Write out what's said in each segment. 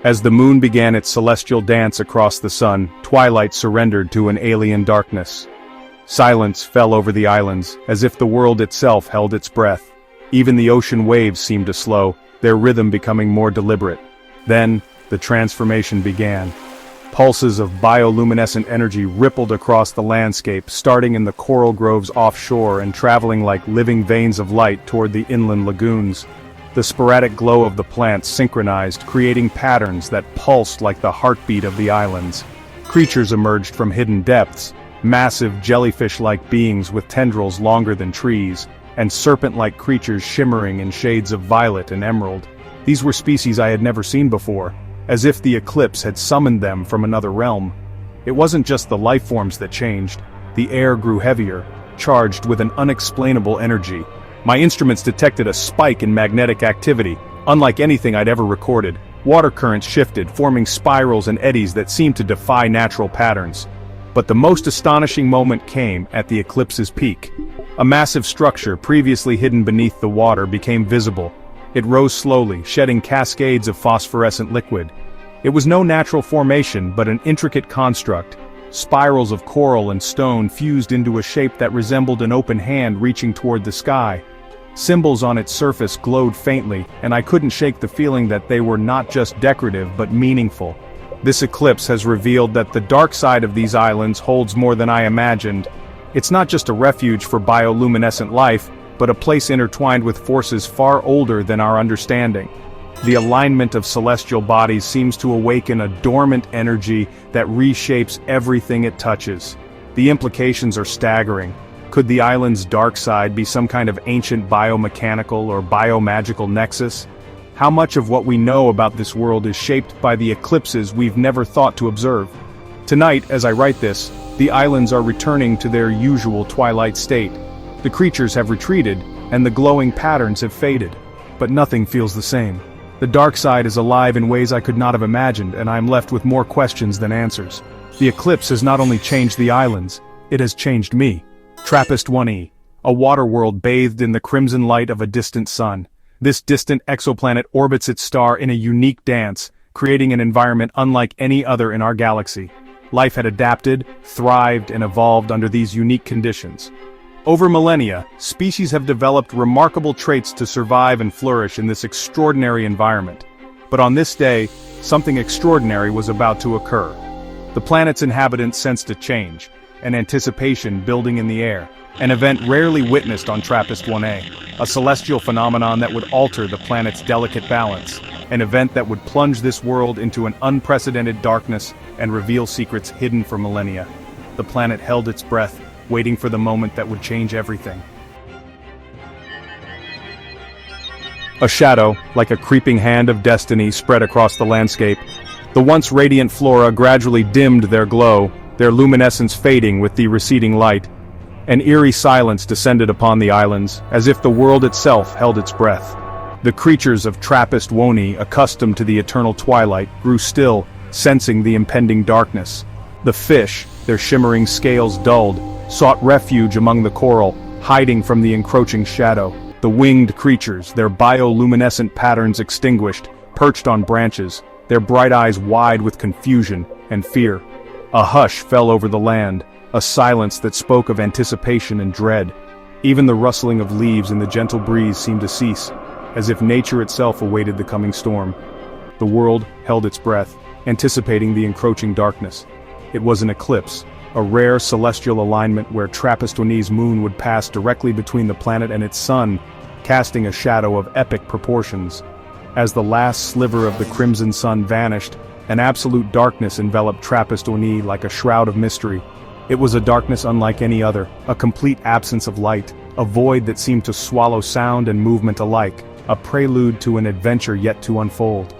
As the moon began its celestial dance across the sun, twilight surrendered to an alien darkness. Silence fell over the islands, as if the world itself held its breath. Even the ocean waves seemed to slow, their rhythm becoming more deliberate. Then, the transformation began. Pulses of bioluminescent energy rippled across the landscape, starting in the coral groves offshore and traveling like living veins of light toward the inland lagoons. The sporadic glow of the plants synchronized, creating patterns that pulsed like the heartbeat of the islands. Creatures emerged from hidden depths, massive jellyfish-like beings with tendrils longer than trees, and serpent-like creatures shimmering in shades of violet and emerald. These were species I had never seen before, as if the eclipse had summoned them from another realm. It wasn't just the life forms that changed. The air grew heavier, charged with an unexplainable energy. My instruments detected a spike in magnetic activity, unlike anything I'd ever recorded. Water currents shifted, forming spirals and eddies that seemed to defy natural patterns. But the most astonishing moment came at the eclipse's peak. A massive structure previously hidden beneath the water became visible. It rose slowly, shedding cascades of phosphorescent liquid. It was no natural formation but an intricate construct. Spirals of coral and stone fused into a shape that resembled an open hand reaching toward the sky. Symbols on its surface glowed faintly, and I couldn't shake the feeling that they were not just decorative but meaningful. This eclipse has revealed that the dark side of these islands holds more than I imagined. It's not just a refuge for bioluminescent life, but a place intertwined with forces far older than our understanding. The alignment of celestial bodies seems to awaken a dormant energy that reshapes everything it touches. The implications are staggering. Could the island's dark side be some kind of ancient biomechanical or biomagical nexus? How much of what we know about this world is shaped by the eclipses we've never thought to observe? Tonight, as I write this, the islands are returning to their usual twilight state. The creatures have retreated, and the glowing patterns have faded. But nothing feels the same. The dark side is alive in ways I could not have imagined, and I am left with more questions than answers. The eclipse has not only changed the islands, it has changed me. TRAPPIST 1e, a water world bathed in the crimson light of a distant sun. This distant exoplanet orbits its star in a unique dance, creating an environment unlike any other in our galaxy. Life had adapted, thrived, and evolved under these unique conditions. Over millennia, species have developed remarkable traits to survive and flourish in this extraordinary environment. But on this day, something extraordinary was about to occur. The planet's inhabitants sensed a change, an anticipation building in the air, an event rarely witnessed on TRAPPIST 1a, a celestial phenomenon that would alter the planet's delicate balance, an event that would plunge this world into an unprecedented darkness and reveal secrets hidden for millennia. The planet held its breath, waiting for the moment that would change everything. A shadow, like a creeping hand of destiny, spread across the landscape. The once radiant flora gradually dimmed their glow, their luminescence fading with the receding light. An eerie silence descended upon the islands, as if the world itself held its breath. The creatures of TRAPPIST 1e, accustomed to the eternal twilight, grew still, sensing the impending darkness. The fish, their shimmering scales dulled, sought refuge among the coral, hiding from the encroaching shadow. The winged creatures, their bioluminescent patterns extinguished, perched on branches, their bright eyes wide with confusion and fear. A hush fell over the land, a silence that spoke of anticipation and dread. Even the rustling of leaves in the gentle breeze seemed to cease, as if nature itself awaited the coming storm. The world held its breath, anticipating the encroaching darkness. It was an eclipse, a rare celestial alignment where TRAPPIST 1e's moon would pass directly between the planet and its sun, casting a shadow of epic proportions. As the last sliver of the crimson sun vanished, an absolute darkness enveloped TRAPPIST 1e like a shroud of mystery. It was a darkness unlike any other, a complete absence of light, a void that seemed to swallow sound and movement alike, a prelude to an adventure yet to unfold.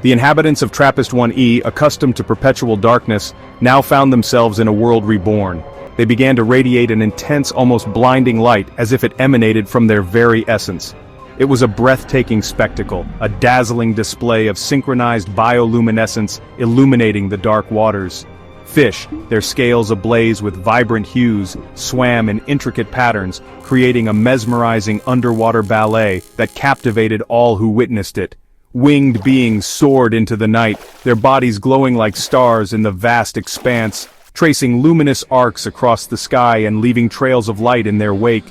The inhabitants of TRAPPIST 1e, accustomed to perpetual darkness, now found themselves in a world reborn. They began to radiate an intense, almost blinding light, as if it emanated from their very essence. It was a breathtaking spectacle, a dazzling display of synchronized bioluminescence illuminating the dark waters. Fish, their scales ablaze with vibrant hues, swam in intricate patterns, creating a mesmerizing underwater ballet that captivated all who witnessed it. Winged beings soared into the night, their bodies glowing like stars in the vast expanse, tracing luminous arcs across the sky and leaving trails of light in their wake.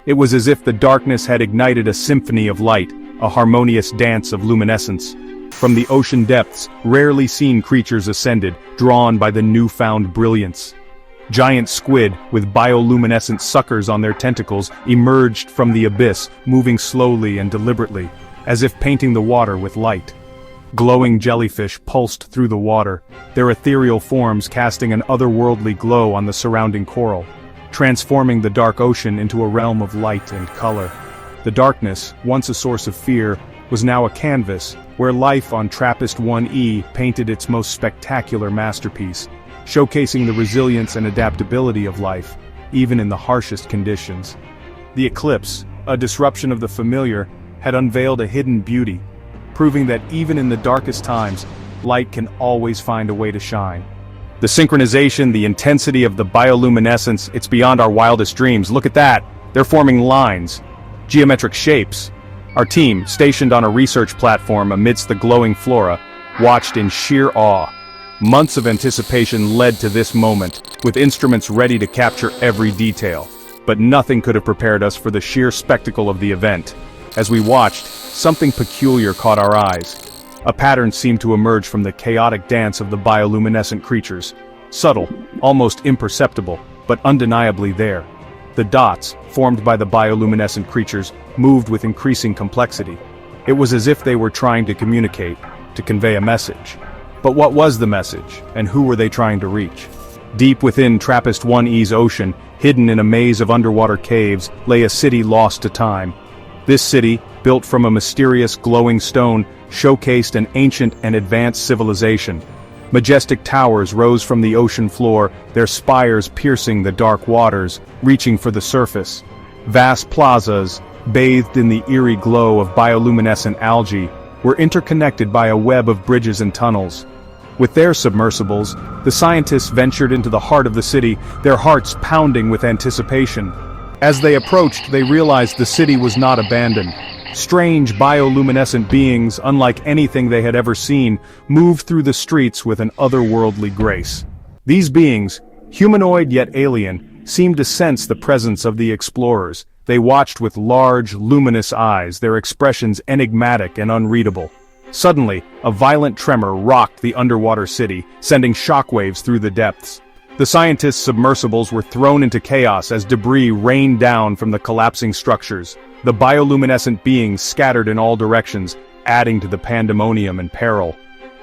It was as if the darkness had ignited a symphony of light, a harmonious dance of luminescence. From the ocean depths, rarely seen creatures ascended, drawn by the newfound brilliance. Giant squid, with bioluminescent suckers on their tentacles, emerged from the abyss, moving slowly and deliberately, as if painting the water with light. Glowing jellyfish pulsed through the water, their ethereal forms casting an otherworldly glow on the surrounding coral, transforming the dark ocean into a realm of light and color. The darkness, once a source of fear, was now a canvas, where life on TRAPPIST-1e painted its most spectacular masterpiece, showcasing the resilience and adaptability of life, even in the harshest conditions. The Eclipse, a disruption of the familiar, had unveiled a hidden beauty, proving that even in the darkest times, light can always find a way to shine. The synchronization, the intensity of the bioluminescence, it's beyond our wildest dreams. Look at that! They're forming lines, geometric shapes. Our team, stationed on a research platform amidst the glowing flora, watched in sheer awe. Months of anticipation led to this moment, with instruments ready to capture every detail. But nothing could have prepared us for the sheer spectacle of the event. As we watched, something peculiar caught our eyes. A pattern seemed to emerge from the chaotic dance of the bioluminescent creatures. Subtle, almost imperceptible, but undeniably there. The dots, formed by the bioluminescent creatures, moved with increasing complexity. It was as if they were trying to communicate, to convey a message. But what was the message, and who were they trying to reach? Deep within TRAPPIST-1e's ocean, hidden in a maze of underwater caves, lay a city lost to time. This city, built from a mysterious glowing stone, showcased an ancient and advanced civilization. Majestic towers rose from the ocean floor, their spires piercing the dark waters, reaching for the surface. Vast plazas, bathed in the eerie glow of bioluminescent algae, were interconnected by a web of bridges and tunnels. With their submersibles, the scientists ventured into the heart of the city, their hearts pounding with anticipation. As they approached, they realized the city was not abandoned. Strange bioluminescent beings, unlike anything they had ever seen, moved through the streets with an otherworldly grace. These beings, humanoid yet alien, seemed to sense the presence of the explorers. They watched with large, luminous eyes, their expressions enigmatic and unreadable. Suddenly, a violent tremor rocked the underwater city, sending shockwaves through the depths. The scientists' submersibles were thrown into chaos as debris rained down from the collapsing structures. The bioluminescent beings scattered in all directions, adding to the pandemonium and peril.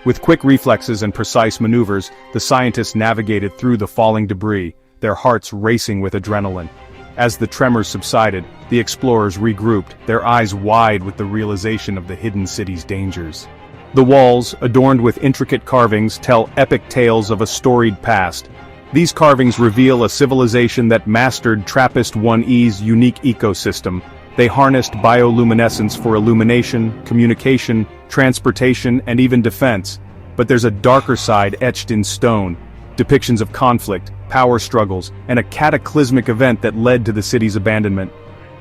With quick reflexes and precise maneuvers, the scientists navigated through the falling debris, their hearts racing with adrenaline. As the tremors subsided, the explorers regrouped, their eyes wide with the realization of the hidden city's dangers. The walls, adorned with intricate carvings, tell epic tales of a storied past. These carvings reveal a civilization that mastered TRAPPIST-1e's unique ecosystem. They harnessed bioluminescence for illumination, communication, transportation, and even defense. But there's a darker side etched in stone. Depictions of conflict, power struggles, and a cataclysmic event that led to the city's abandonment.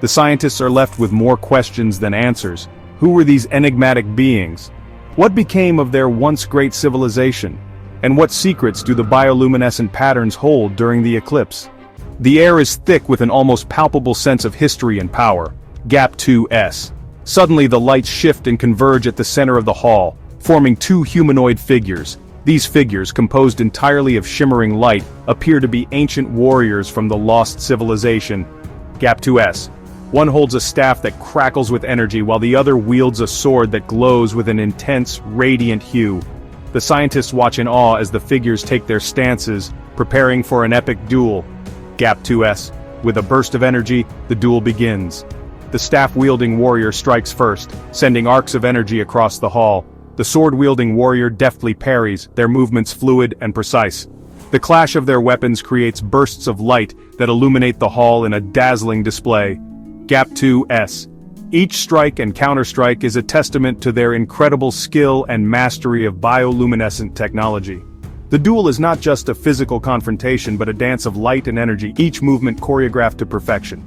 The scientists are left with more questions than answers. Who were these enigmatic beings? What became of their once great civilization? And what secrets do the bioluminescent patterns hold during the eclipse? The air is thick with an almost palpable sense of history and power. Gap 2S. Suddenly the lights shift and converge at the center of the hall, forming two humanoid figures. These figures, composed entirely of shimmering light, appear to be ancient warriors from the lost civilization. Gap 2S. One holds a staff that crackles with energy while the other wields a sword that glows with an intense, radiant hue. The scientists watch in awe as the figures take their stances, preparing for an epic duel. Gap 2S. With a burst of energy, the duel begins. The staff-wielding warrior strikes first, sending arcs of energy across the hall. The sword-wielding warrior deftly parries, their movements fluid and precise. The clash of their weapons creates bursts of light that illuminate the hall in a dazzling display. Gap 2S. Each strike and counterstrike is a testament to their incredible skill and mastery of bioluminescent technology. The duel is not just a physical confrontation but a dance of light and energy, each movement choreographed to perfection.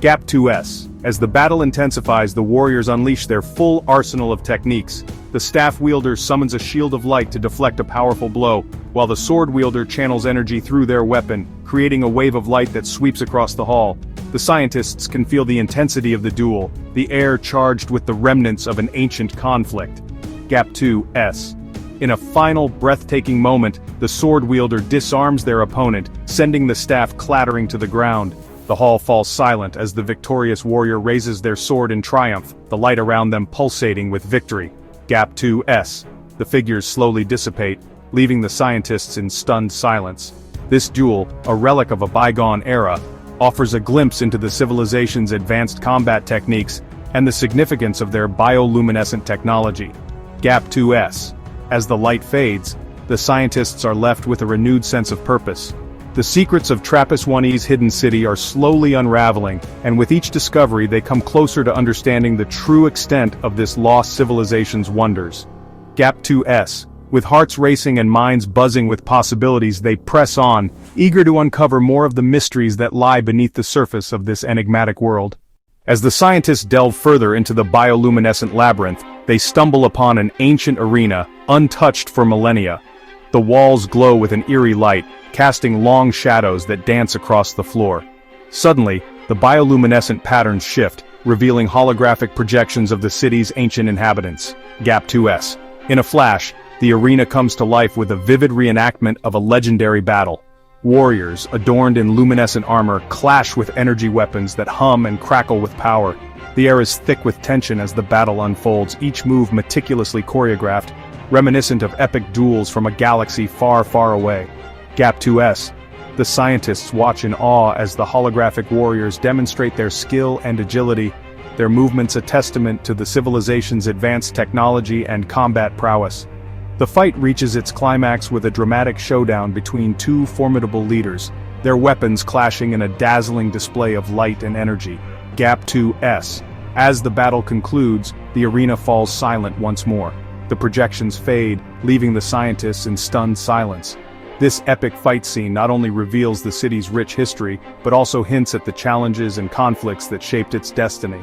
Gap 2S. As the battle intensifies, the warriors unleash their full arsenal of techniques. The staff wielder summons a shield of light to deflect a powerful blow, while the sword wielder channels energy through their weapon, creating a wave of light that sweeps across the hall. The scientists can feel the intensity of the duel, the air charged with the remnants of an ancient conflict. Gap 2S. In a final, breathtaking moment, the sword wielder disarms their opponent, sending the staff clattering to the ground. The hall falls silent as the victorious warrior raises their sword in triumph, the light around them pulsating with victory. Gap 2S. The figures slowly dissipate, leaving the scientists in stunned silence. This duel, a relic of a bygone era, offers a glimpse into the civilization's advanced combat techniques and the significance of their bioluminescent technology. Gap 2S. As the light fades, the scientists are left with a renewed sense of purpose. The secrets of TRAPPIST-1E's hidden city are slowly unraveling, and with each discovery they come closer to understanding the true extent of this lost civilization's wonders. Gap 2S. With hearts racing and minds buzzing with possibilities, they press on, eager to uncover more of the mysteries that lie beneath the surface of this enigmatic world. As the scientists delve further into the bioluminescent labyrinth, they stumble upon an ancient arena, untouched for millennia. The walls glow with an eerie light, casting long shadows that dance across the floor. Suddenly, the bioluminescent patterns shift, revealing holographic projections of the city's ancient inhabitants. Gap 2S. In a flash, the arena comes to life with a vivid reenactment of a legendary battle. Warriors, adorned in luminescent armor, clash with energy weapons that hum and crackle with power. The air is thick with tension as the battle unfolds, each move meticulously choreographed, reminiscent of epic duels from a galaxy far, far away. Gap 2S. The scientists watch in awe as the holographic warriors demonstrate their skill and agility, their movements a testament to the civilization's advanced technology and combat prowess. The fight reaches its climax with a dramatic showdown between two formidable leaders, their weapons clashing in a dazzling display of light and energy. Gap 2S. As the battle concludes, the arena falls silent once more. The projections fade, leaving the scientists in stunned silence. This epic fight scene not only reveals the city's rich history, but also hints at the challenges and conflicts that shaped its destiny.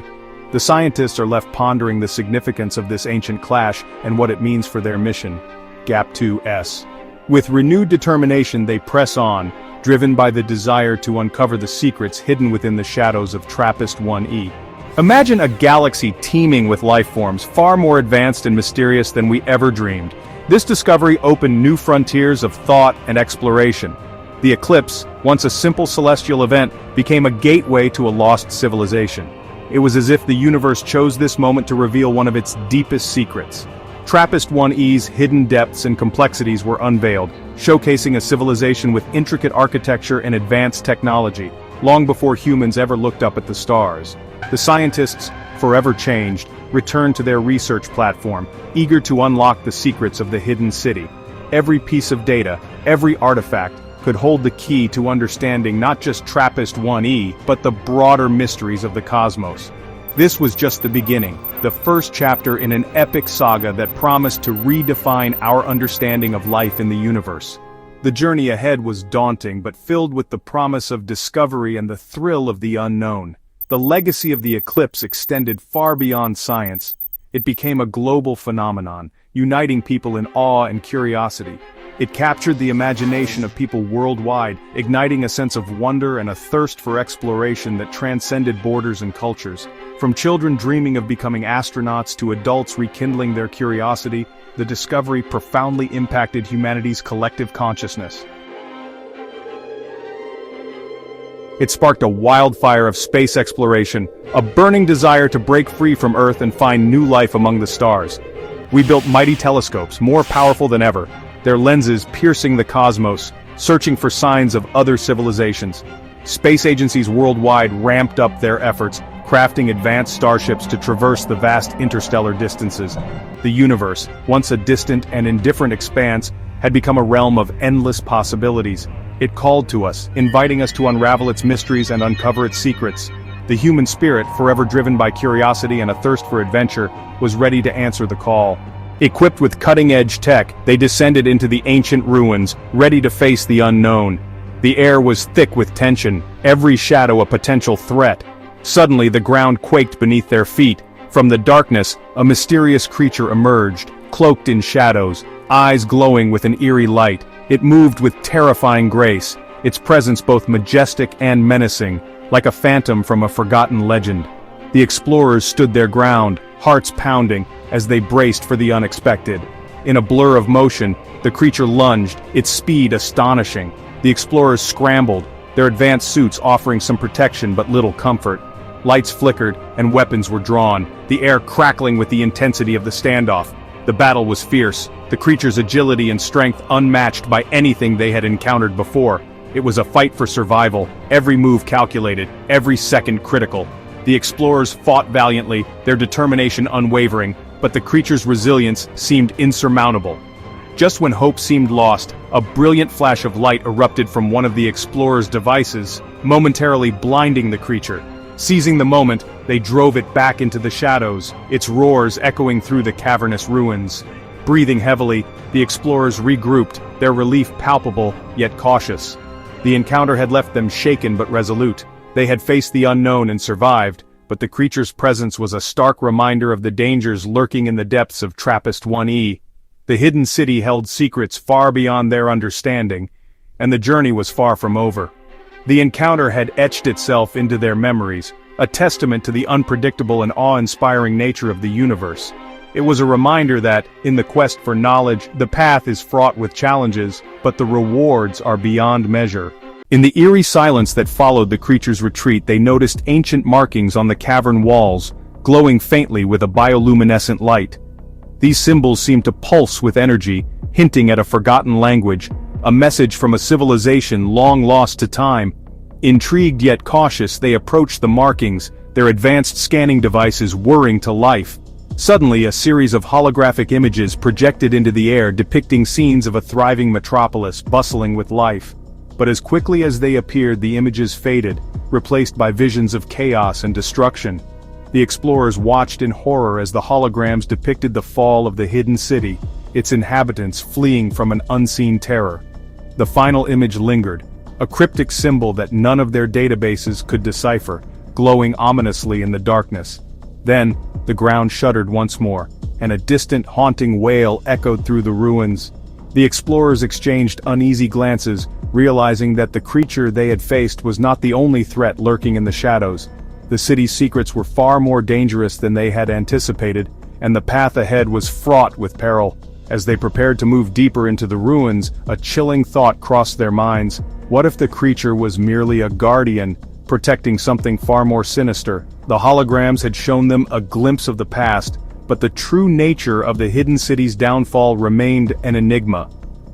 The scientists are left pondering the significance of this ancient clash and what it means for their mission. Gap 2S. With renewed determination they press on, driven by the desire to uncover the secrets hidden within the shadows of TRAPPIST-1E. Imagine a galaxy teeming with life forms far more advanced and mysterious than we ever dreamed. This discovery opened new frontiers of thought and exploration. The Eclipse, once a simple celestial event, became a gateway to a lost civilization. It was as if the universe chose this moment to reveal one of its deepest secrets. TRAPPIST-1E's hidden depths and complexities were unveiled, showcasing a civilization with intricate architecture and advanced technology, long before humans ever looked up at the stars. The scientists, forever changed, returned to their research platform, eager to unlock the secrets of the hidden city. Every piece of data, every artifact, could hold the key to understanding not just TRAPPIST-1E, but the broader mysteries of the cosmos. This was just the beginning, the first chapter in an epic saga that promised to redefine our understanding of life in the universe. The journey ahead was daunting but filled with the promise of discovery and the thrill of the unknown. The legacy of the Eclipse extended far beyond science. It became a global phenomenon, uniting people in awe and curiosity. It captured the imagination of people worldwide, igniting a sense of wonder and a thirst for exploration that transcended borders and cultures. From children dreaming of becoming astronauts to adults rekindling their curiosity, the discovery profoundly impacted humanity's collective consciousness. It sparked a wildfire of space exploration, a burning desire to break free from Earth and find new life among the stars. We built mighty telescopes, more powerful than ever, their lenses piercing the cosmos, searching for signs of other civilizations. Space agencies worldwide ramped up their efforts, crafting advanced starships to traverse the vast interstellar distances. The universe, once a distant and indifferent expanse, had become a realm of endless possibilities. It called to us, inviting us to unravel its mysteries and uncover its secrets. The human spirit, forever driven by curiosity and a thirst for adventure, was ready to answer the call. Equipped with cutting-edge tech, they descended into the ancient ruins, ready to face the unknown. The air was thick with tension, every shadow a potential threat. Suddenly the ground quaked beneath their feet. From the darkness, a mysterious creature emerged, cloaked in shadows, eyes glowing with an eerie light. It moved with terrifying grace, its presence both majestic and menacing, like a phantom from a forgotten legend. The explorers stood their ground, hearts pounding, as they braced for the unexpected. In a blur of motion, the creature lunged, its speed astonishing. The explorers scrambled, their advanced suits offering some protection but little comfort. Lights flickered, and weapons were drawn, the air crackling with the intensity of the standoff. The battle was fierce, the creature's agility and strength unmatched by anything they had encountered before. It was a fight for survival, every move calculated, every second critical. The explorers fought valiantly, their determination unwavering, but the creature's resilience seemed insurmountable. Just when hope seemed lost, a brilliant flash of light erupted from one of the explorers' devices, momentarily blinding the creature. Seizing the moment, they drove it back into the shadows, its roars echoing through the cavernous ruins. Breathing heavily, the explorers regrouped, their relief palpable, yet cautious. The encounter had left them shaken but resolute. They had faced the unknown and survived, but the creature's presence was a stark reminder of the dangers lurking in the depths of TRAPPIST 1E. The hidden city held secrets far beyond their understanding, and the journey was far from over. The encounter had etched itself into their memories, a testament to the unpredictable and awe-inspiring nature of the universe. It was a reminder that, in the quest for knowledge, the path is fraught with challenges, but the rewards are beyond measure. In the eerie silence that followed the creature's retreat, they noticed ancient markings on the cavern walls, glowing faintly with a bioluminescent light. These symbols seemed to pulse with energy, hinting at a forgotten language, a message from a civilization long lost to time. Intrigued yet cautious, they approached the markings, their advanced scanning devices whirring to life. Suddenly, a series of holographic images projected into the air depicting scenes of a thriving metropolis bustling with life. But as quickly as they appeared, the images faded, replaced by visions of chaos and destruction. The explorers watched in horror as the holograms depicted the fall of the hidden city, its inhabitants fleeing from an unseen terror. The final image lingered, a cryptic symbol that none of their databases could decipher, glowing ominously in the darkness. Then, the ground shuddered once more, and a distant haunting wail echoed through the ruins. The explorers exchanged uneasy glances, realizing that the creature they had faced was not the only threat lurking in the shadows. The city's secrets were far more dangerous than they had anticipated, and the path ahead was fraught with peril. As they prepared to move deeper into the ruins, a chilling thought crossed their minds. What if the creature was merely a guardian, protecting something far more sinister? The holograms had shown them a glimpse of the past, but the true nature of the hidden city's downfall remained an enigma.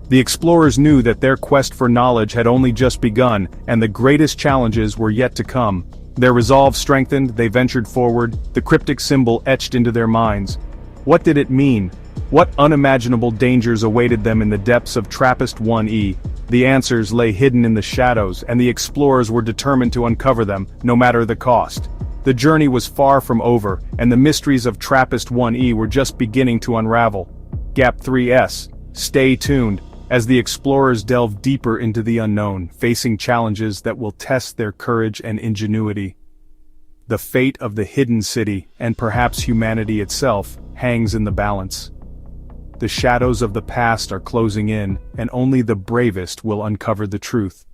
The explorers knew that their quest for knowledge had only just begun, and the greatest challenges were yet to come. Their resolve strengthened, they ventured forward, the cryptic symbol etched into their minds. What did it mean? What unimaginable dangers awaited them in the depths of TRAPPIST 1E? The answers lay hidden in the shadows, and the explorers were determined to uncover them, no matter the cost. The journey was far from over, and the mysteries of TRAPPIST 1E were just beginning to unravel. Gap 3S. Stay tuned, as the explorers delve deeper into the unknown, facing challenges that will test their courage and ingenuity. The fate of the hidden city, and perhaps humanity itself, hangs in the balance. The shadows of the past are closing in, and only the bravest will uncover the truth.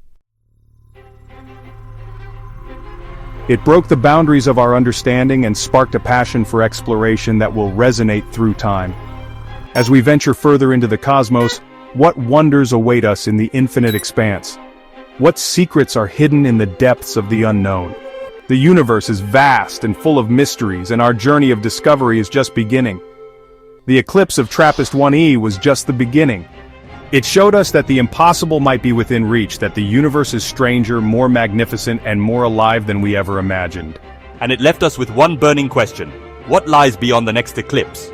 It broke the boundaries of our understanding and sparked a passion for exploration that will resonate through time. As we venture further into the cosmos, what wonders await us in the infinite expanse? What secrets are hidden in the depths of the unknown? The universe is vast and full of mysteries, and our journey of discovery is just beginning. The eclipse of TRAPPIST 1E was just the beginning. It showed us that the impossible might be within reach, that the universe is stranger, more magnificent, and more alive than we ever imagined. And it left us with one burning question: what lies beyond the next eclipse?